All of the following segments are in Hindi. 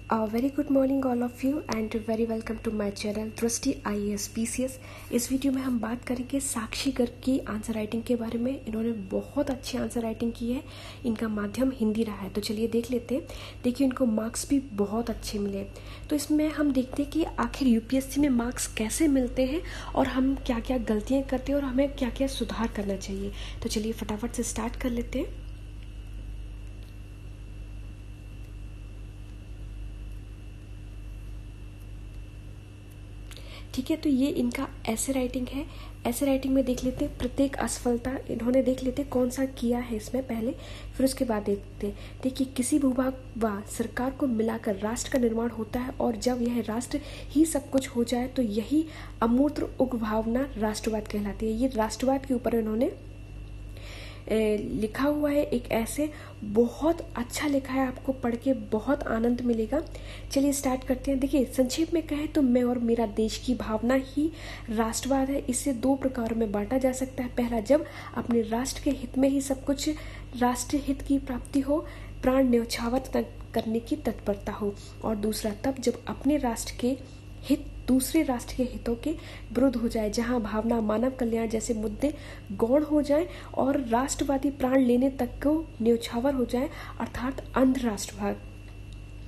Very good morning all of you and very welcome to my channel Drishti IAS PCS। इस वीडियो में हम बात करेंगे साक्षी गर्ग की आंसर राइटिंग के बारे में। इन्होंने बहुत अच्छी आंसर राइटिंग की है। इनका माध्यम हिंदी रहा है, तो चलिए देख लेते हैं। देखिए, इनको मार्क्स भी बहुत अच्छे मिले। तो इसमें हम देखते हैं कि आखिर UPSC में मार्क्स कैसे मिलते हैं और हम क्या क्या गलतियाँ करते हैं और हमें क्या क्या सुधार करना चाहिए। तो चलिए फटाफट से स्टार्ट कर लेते हैं। ठीक है, तो ये इनका ऐसे राइटिंग है। ऐसे राइटिंग में देख लेते हैं प्रत्येक असफलता इन्होंने देख लेते हैं कौन सा किया है इसमें पहले, फिर उसके बाद देखते हैं। देखिए, किसी भूभाग व सरकार को मिलाकर राष्ट्र का निर्माण होता है और जब यह राष्ट्र ही सब कुछ हो जाए तो यही अमूर्त उग्र भावना राष्ट्रवाद कहलाती है। ये राष्ट्रवाद के ऊपर इन्होंने लिखा हुआ है। एक ऐसे बहुत अच्छा लिखा है, आपको पढ़ के बहुत आनंद मिलेगा। चलिए स्टार्ट करते हैं। देखिए, संक्षेप में कहें तो मैं और मेरा देश की भावना ही राष्ट्रवाद है। इसे दो प्रकारों में बांटा जा सकता है। पहला, जब अपने राष्ट्र के हित में ही सब कुछ राष्ट्र हित की प्राप्ति हो, प्राण न्यौछावर करने की तत्परता हो, और दूसरा तब जब अपने राष्ट्र के हित दूसरे राष्ट्र के हितों के विरुद्ध हो जाए, जहां भावना मानव कल्याण जैसे मुद्दे गौण हो जाए और राष्ट्रवादी प्राण लेने तक को न्यौछावर हो जाए, अर्थात अंध राष्ट्रवाद।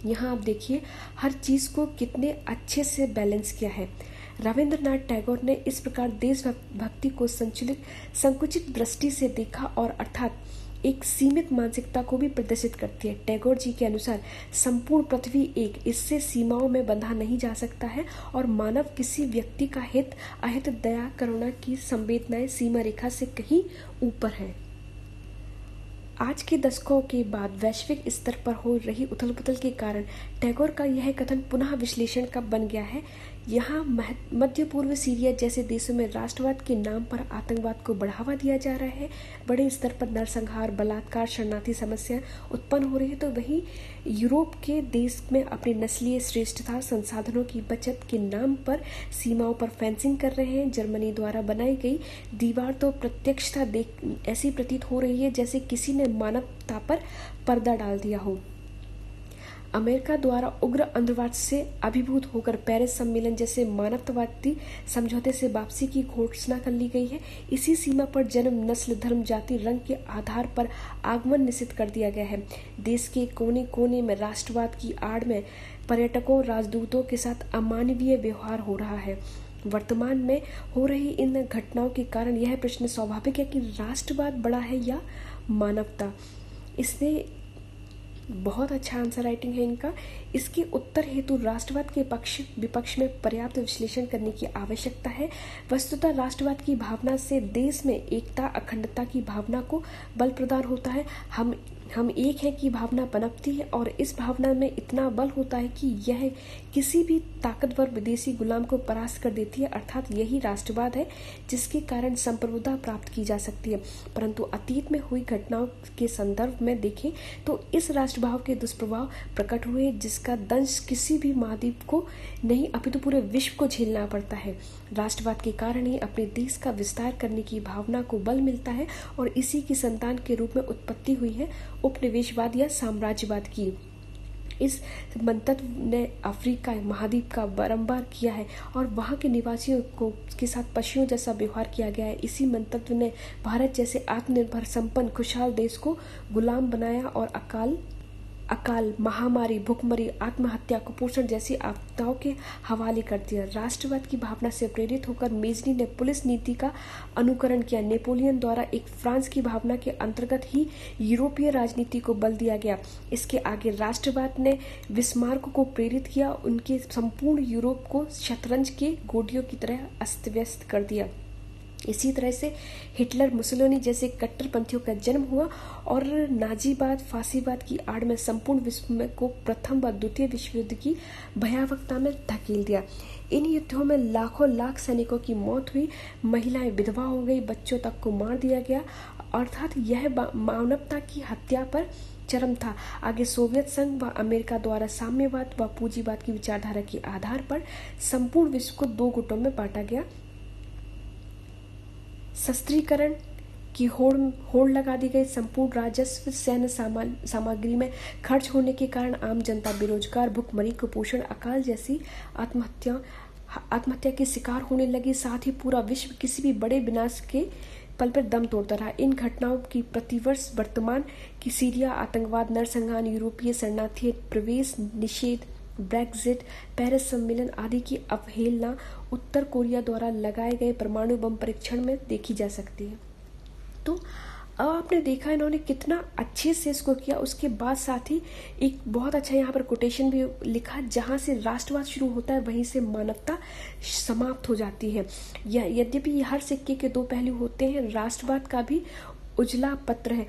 यहाँ आप देखिए हर चीज को कितने अच्छे से बैलेंस किया है। रविंद्रनाथ टैगोर ने इस प्रकार देशभक्ति को संकुचित दृष्टि से देखा और अर्थात एक सीमित मानसिकता को भी प्रदर्शित करती है। टैगोर जी के अनुसार संपूर्ण पृथ्वी एक, इससे सीमाओं में बंधा नहीं जा सकता है और मानव किसी व्यक्ति का हित अहित दया करुणा की संवेदनाएं सीमा रेखा से कहीं ऊपर है। आज के दशकों के बाद वैश्विक स्तर पर हो रही उथल पुथल के कारण टैगोर का यह कथन पुनः विश्लेषण का बन गया है। यहाँ मध्य पूर्व सीरिया जैसे देशों में राष्ट्रवाद के नाम पर आतंकवाद को बढ़ावा दिया जा रहा है। बड़े स्तर पर नरसंहार, बलात्कार, शरणार्थी समस्या उत्पन्न हो रही है, तो वहीं यूरोप के देश में अपनी नस्लीय श्रेष्ठता, संसाधनों की बचत के नाम पर सीमाओं पर फेंसिंग कर रहे हैं। जर्मनी द्वारा बनाई गई दीवार तो प्रत्यक्षता देख ऐसी प्रतीत हो रही है जैसे किसी ने मानवता पर पर्दा डाल दिया हो। अमेरिका द्वारा उग्र अंधवाद से अभिभूत होकर पेरिस सम्मेलन जैसे मानवतावादी समझौते से वापसी की घोषणा कर ली गई है। इसी सीमा पर जन्म, नस्ल, धर्म, जाति, रंग के आधार पर आगमन निषिद्ध कर दिया गया है। देश के कोने कोने में राष्ट्रवाद की आड़ में पर्यटकों, राजदूतों के साथ अमानवीय व्यवहार हो रहा है। वर्तमान में हो रही इन घटनाओं के कारण यह प्रश्न स्वाभाविक है कि राष्ट्रवाद बड़ा है या मानवता। इसने बहुत अच्छा आंसर राइटिंग है इनका। इसके उत्तर हेतु राष्ट्रवाद के पक्ष विपक्ष में पर्याप्त विश्लेषण करने की आवश्यकता है। वस्तुतः राष्ट्रवाद की भावना से देश में एकता, अखंडता की भावना को बल प्रदान होता है। हम एक है की भावना पनपती है और इस भावना में इतना बल होता है कि यह किसी भी ताकतवर विदेशी गुलाम को परास्त कर देती है। अर्थात यही राष्ट्रवाद है जिसके कारण संप्रभुता प्राप्त की जा सकती है। परंतु अतीत में हुई घटनाओं के संदर्भ में देखें तो इस राष्ट्रभाव के दुष्प्रभाव प्रकट हुए, जिसका दंश किसी भी महाद्वीप को नहीं अपितु पूरे विश्व को झेलना पड़ता है। राष्ट्रवाद के कारण ही अपने देश का विस्तार करने की भावना को बल मिलता है और इसी की संतान के रूप में उत्पत्ति हुई है उपनिवेशवाद या साम्राज्यवाद की। इस मंतव्य ने अफ्रीका महाद्वीप का बारंबार किया है और वहां के निवासियों को के साथ पशुओं जैसा व्यवहार किया गया है। इसी मंतव्य ने भारत जैसे आत्मनिर्भर, संपन्न, खुशहाल देश को गुलाम बनाया और अकाल, महामारी, भूखमरी, आत्महत्या, कुपोषण जैसी आपदाओं के हवाले कर दिया। राष्ट्रवाद की भावना से प्रेरित होकर मेजनी ने पुलिस नीति का अनुकरण किया। नेपोलियन द्वारा एक फ्रांस की भावना के अंतर्गत ही यूरोपीय राजनीति को बल दिया गया। इसके आगे राष्ट्रवाद ने बिस्मार्क को प्रेरित किया, उनके संपूर्ण यूरोप को शतरंज के गोटियों की तरह अस्त व्यस्त कर दिया। इसी तरह से हिटलर, मुसोलिनी जैसे कट्टरपंथियों का जन्म हुआ और नाजीवाद, फांसीवाद की आड़ में संपूर्ण विश्व को प्रथम व द्वितीय विश्व युद्ध की भयावहता में धकेल दिया। इन युद्धों में लाखों लाख सैनिकों की मौत हुई, महिलाएं विधवा हो गई, बच्चों तक को मार दिया गया। अर्थात यह मानवता की हत्या पर चरम था। आगे सोवियत संघ व अमेरिका द्वारा साम्यवाद व पूंजीवाद की विचारधारा के आधार पर संपूर्ण विश्व को दो गुटों में बांटा गया। शस्त्रीकरण की होड़ लगा दी गई। संपूर्ण राजस्व सैन्य सामग्री में खर्च होने के कारण आम जनता बेरोजगार, भुखमरी, कुपोषण, अकाल जैसी आत्महत्या के शिकार होने लगी। साथ ही पूरा विश्व किसी भी बड़े विनाश के पल पर दम तोड़ता रहा। इन घटनाओं की प्रतिवर्ष वर्तमान की सीरिया आतंकवाद, नरसंहार, यूरोपीय शरणार्थी प्रवेश निषेध, ब्रेक्जिट, पेरिस सम्मेलन आदि की अवहेलना उत्तर कोरिया द्वारा लगाए गए परमाणु बम परीक्षण में देखी जा सकती है। तो अब आपने देखा इन्होंने कितना अच्छे से इसको किया। उसके बाद साथ ही एक बहुत अच्छा यहाँ पर कोटेशन भी लिखा, जहाँ से राष्ट्रवाद शुरू होता है वहीं से मानवता समाप्त हो जाती है। यद्यपि हर सिक्के के दो पहलू होते हैं, राष्ट्रवाद का भी उजला पत्र है।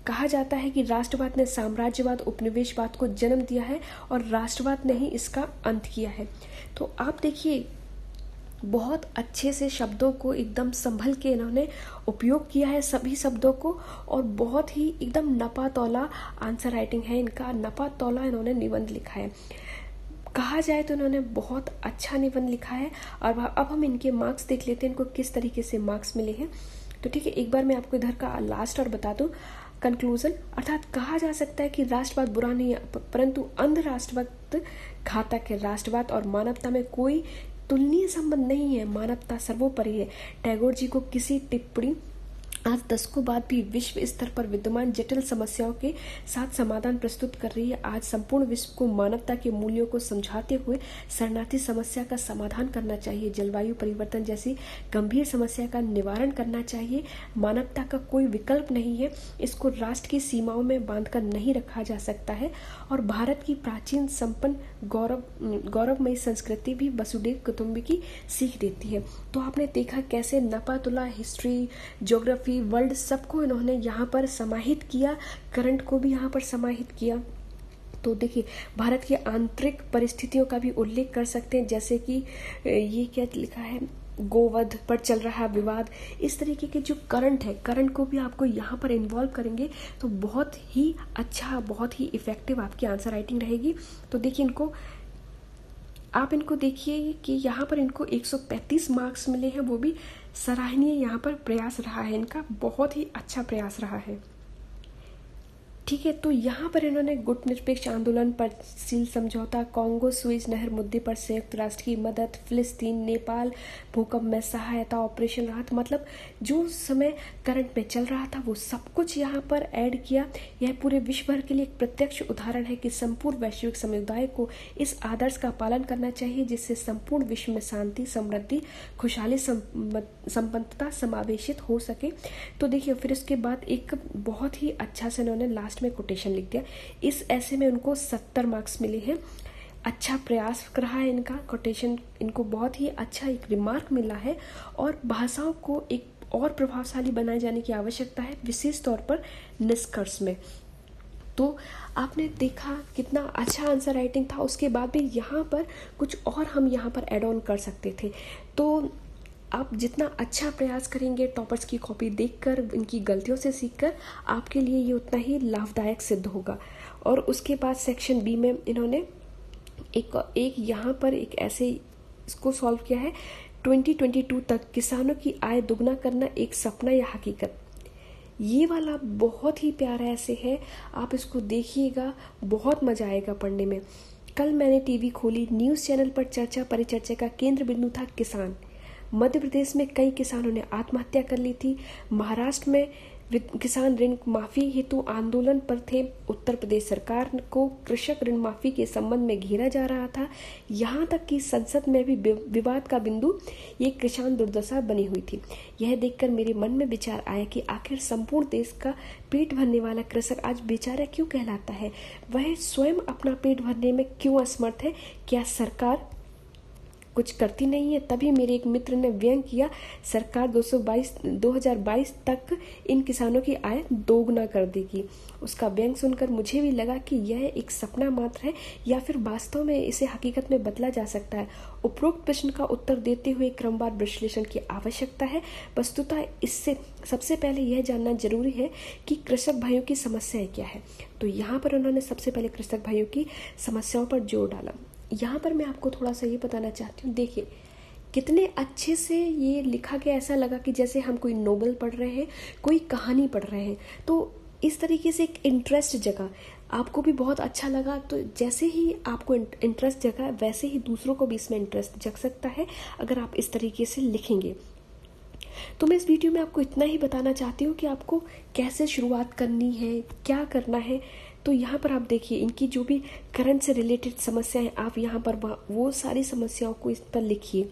कहा जाता है कि राष्ट्रवाद ने साम्राज्यवाद, उपनिवेशवाद को जन्म दिया है और राष्ट्रवाद ने ही इसका अंत किया है। तो आप देखिए बहुत अच्छे से शब्दों को एकदम संभल के इन्होंने उपयोग किया है सभी शब्दों को, और बहुत ही एकदम नपा तौला आंसर राइटिंग है इनका। नपा तौला इन्होंने निबंध लिखा है, कहा जाए तो इन्होंने बहुत अच्छा निबंध लिखा है। और अब हम इनके मार्क्स देख लेते हैं, इनको किस तरीके से मार्क्स मिले हैं। तो ठीक है, एक बार मैं आपको इधर का लास्ट और बता दूं कंक्लूजन। अर्थात कहा जा सकता है कि राष्ट्रवाद बुरा नहीं है, परंतु अंध राष्ट्रवाद घातक है। राष्ट्रवाद और मानवता में कोई तुलनीय संबंध नहीं है, मानवता सर्वोपरि है। टैगोर जी को किसी टिप्पणी आज दशकों बाद भी विश्व स्तर पर विद्यमान जटिल समस्याओं के साथ समाधान प्रस्तुत कर रही है। आज संपूर्ण विश्व को मानवता के मूल्यों को समझाते हुए शरणार्थी समस्या का समाधान करना चाहिए, जलवायु परिवर्तन जैसी गंभीर समस्या का निवारण करना चाहिए। मानवता का कोई विकल्प नहीं है, इसको राष्ट्र की सीमाओं में बांधकर नहीं रखा जा सकता है। और भारत की प्राचीन संपन्न गौरवमयी संस्कृति भी वसुधैव कुटुंबकम की सीख देती है। तो आपने देखा कैसे नपातुला, हिस्ट्री, ज्योग्राफी, वर्ल्ड सबको इन्होंने यहाँ पर समाहित किया, करंट को भी यहाँ पर समाहित किया। तो देखिए भारत की आंतरिक परिस्थितियों का भी उल्लेख कर सकते हैं, जैसे कि ये क्या लिखा है, गोवध पर चल रहा विवाद। इस तरीके के जो करंट है, करंट को भी आपको यहाँ पर इन्वॉल्व करेंगे तो बहुत ही अच्छा, बहुत ही इफेक्टिव आपकी आंसर राइटिंग रहेगी। तो देखिए आप इनको देखिए कि यहाँ पर इनको 135 मार्क्स मिले हैं, वो भी सराहनीय यहाँ पर प्रयास रहा है इनका, बहुत ही अच्छा प्रयास रहा है। ठीक है, तो यहाँ पर इन्होंने गुट निरपेक्ष आंदोलन पर सील समझौता, कांगो सुएज नहर मुद्दे पर संयुक्त राष्ट्र की मदद, फिलिस्तीन, नेपाल भूकंप में सहायता, ऑपरेशन राहत, मतलब जो समय करंट में चल रहा था वो सब कुछ यहाँ पर ऐड किया। यह पूरे विश्व भर के लिए एक प्रत्यक्ष उदाहरण है कि संपूर्ण वैश्विक समुदाय को इस आदर्श का पालन करना चाहिए, जिससे संपूर्ण विश्व में शांति, समृद्धि, खुशहाली, संपन्नता समावेशित हो सके। तो देखिए फिर उसके बाद एक बहुत ही अच्छा से इन्होंने लास्ट में कोटेशन लिख दिया। इस ऐसे में उनको 70 मार्क्स मिले हैं। अच्छा प्रयास रहा है इनका, कोटेशन इनको बहुत ही अच्छा एक रिमार्क मिला है। और भाषाओं को एक और प्रभावशाली बनाए जाने की आवश्यकता है, विशेष तौर पर निष्कर्ष में। तो आपने देखा कितना अच्छा आंसर राइटिंग था। उसके बाद भी यहाँ पर कुछ और हम यहाँ पर एड ऑन कर सकते थे। तो आप जितना अच्छा प्रयास करेंगे, टॉपर्स की कॉपी देखकर, इनकी गलतियों से सीखकर, आपके लिए ये उतना ही लाभदायक सिद्ध होगा। और उसके बाद सेक्शन बी में इन्होंने एक यहाँ पर एक ऐसे इसको सॉल्व किया है, 2022 तक किसानों की आय दोगुना करना एक सपना या हकीकत। ये वाला बहुत ही प्यारा ऐसे है, आप इसको देखिएगा, बहुत मजा आएगा पढ़ने में। कल मैंने टीवी खोली, न्यूज़ चैनल पर चर्चा परिचर्चा का केंद्र बिंदु था किसान। मध्य प्रदेश में कई किसानों ने आत्महत्या कर ली थी। महाराष्ट्र में किसान ऋण माफी हेतु आंदोलन पर थे। उत्तर प्रदेश सरकार को कृषक ऋण माफी के संबंध में घेरा जा रहा था। यहाँ तक कि संसद में भी विवाद का बिंदु ये किसान दुर्दशा बनी हुई थी। यह देखकर मेरे मन में विचार आया कि आखिर संपूर्ण देश का पेट भरने वाला कृषक आज बेचारा क्यों कहलाता है? वह स्वयं अपना पेट भरने में क्यों असमर्थ है? क्या सरकार कुछ करती नहीं है? तभी मेरे एक मित्र ने व्यंग किया, सरकार 2022 तक इन किसानों की आय दोगुना कर देगी। उसका व्यंग सुनकर मुझे भी लगा कि यह एक सपना मात्र है या फिर वास्तव में इसे हकीकत में बदला जा सकता है। उपरोक्त प्रश्न का उत्तर देते हुए क्रमवार विश्लेषण की आवश्यकता है। वस्तुतः इससे सबसे पहले यह जानना जरूरी है कि कृषक भाइयों की समस्याएं क्या है। तो यहाँ पर उन्होंने सबसे पहले कृषक भाइयों की समस्याओं पर जोर डाला। यहाँ पर मैं आपको थोड़ा सा ये बताना चाहती हूँ, देखिए कितने अच्छे से ये लिखा गया, ऐसा लगा कि जैसे हम कोई नोवेल पढ़ रहे हैं, कोई कहानी पढ़ रहे हैं। तो इस तरीके से एक इंटरेस्ट जगा, आपको भी बहुत अच्छा लगा। तो जैसे ही आपको इंटरेस्ट जगा वैसे ही दूसरों को भी इसमें इंटरेस्ट जग सकता है अगर आप इस तरीके से लिखेंगे। तो मैं इस वीडियो में आपको इतना ही बताना चाहती हूँ कि आपको कैसे शुरुआत करनी है, क्या करना है। तो यहाँ पर आप देखिए इनकी जो भी करंट से रिलेटेड समस्याएं, आप यहाँ पर वो सारी समस्याओं को इस पर लिखिए,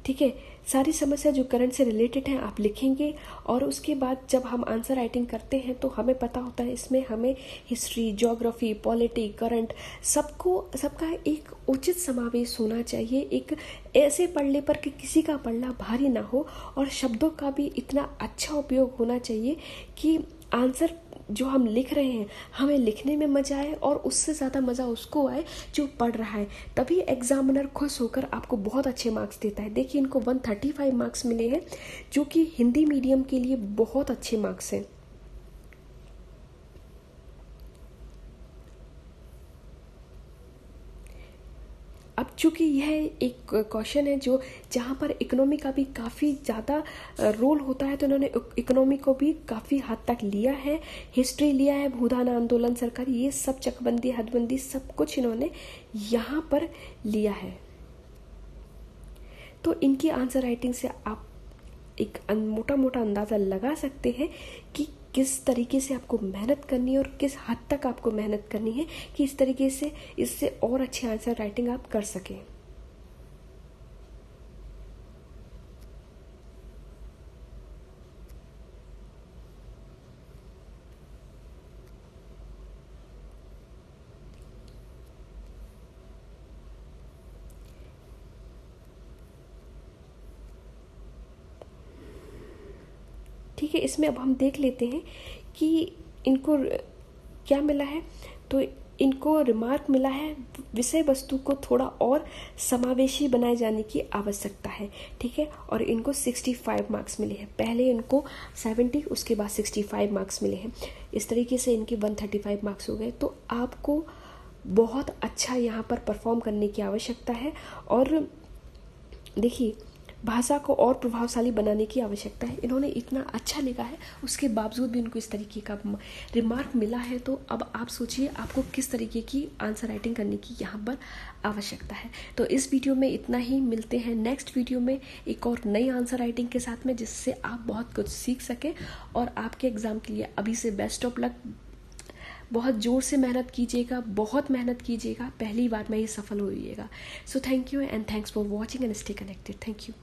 ठीक है। सारी समस्या जो करंट से रिलेटेड है आप लिखेंगे, और उसके बाद जब हम आंसर राइटिंग करते हैं तो हमें पता होता है इसमें हमें हिस्ट्री, ज्योग्राफी, पॉलिटी, करंट सबका एक उचित समावेश होना चाहिए। एक ऐसे पढ़ने पर कि किसी का पढ़ना भारी ना हो, और शब्दों का भी इतना अच्छा उपयोग होना चाहिए कि आंसर जो हम लिख रहे हैं हमें लिखने में मजा आए, और उससे ज़्यादा मज़ा उसको आए जो पढ़ रहा है। तभी एग्जामिनर खुश होकर आपको बहुत अच्छे मार्क्स देता है। देखिए इनको 135 मार्क्स मिले हैं, जो कि हिंदी मीडियम के लिए बहुत अच्छे मार्क्स हैं। अब चूंकि यह एक क्वेश्चन है जो जहाँ पर इकोनॉमी का भी काफ़ी ज़्यादा रोल होता है, तो इन्होंने इकोनॉमी को भी काफ़ी हद तक लिया है, हिस्ट्री लिया है, भूदान आंदोलन, सरकारी, ये सब, चकबंदी, हदबंदी, सब कुछ इन्होंने यहाँ पर लिया है। तो इनकी आंसर राइटिंग से आप एक मोटा मोटा अंदाज़ा लगा सकते हैं कि किस तरीके से आपको मेहनत करनी है और किस हद तक आपको मेहनत करनी है कि इस तरीके से इससे और अच्छे आंसर राइटिंग आप कर सकें। ठीक है, इसमें अब हम देख लेते हैं कि इनको क्या मिला है। तो इनको रिमार्क मिला है, विषय वस्तु को थोड़ा और समावेशी बनाए जाने की आवश्यकता है, ठीक है। और इनको 65 मार्क्स मिले हैं, पहले इनको 70, उसके बाद 65 मार्क्स मिले हैं। इस तरीके से इनके 135 मार्क्स हो गए। तो आपको बहुत अच्छा यहाँ पर परफॉर्म करने की आवश्यकता है, और देखिए भाषा को और प्रभावशाली बनाने की आवश्यकता है। इन्होंने इतना अच्छा लिखा है, उसके बावजूद भी इनको इस तरीके का रिमार्क मिला है। तो अब आप सोचिए आपको किस तरीके की आंसर राइटिंग करने की यहाँ पर आवश्यकता है। तो इस वीडियो में इतना ही, मिलते हैं नेक्स्ट वीडियो में एक और नई आंसर राइटिंग के साथ में, जिससे आप बहुत कुछ सीख सकें। और आपके एग्ज़ाम के लिए अभी से बेस्ट ऑफ लक। बहुत ज़ोर से मेहनत कीजिएगा, बहुत मेहनत कीजिएगा, पहली बार में ही सफल होइएगा। So thank you and thanks for watching and stay connected. Thank you.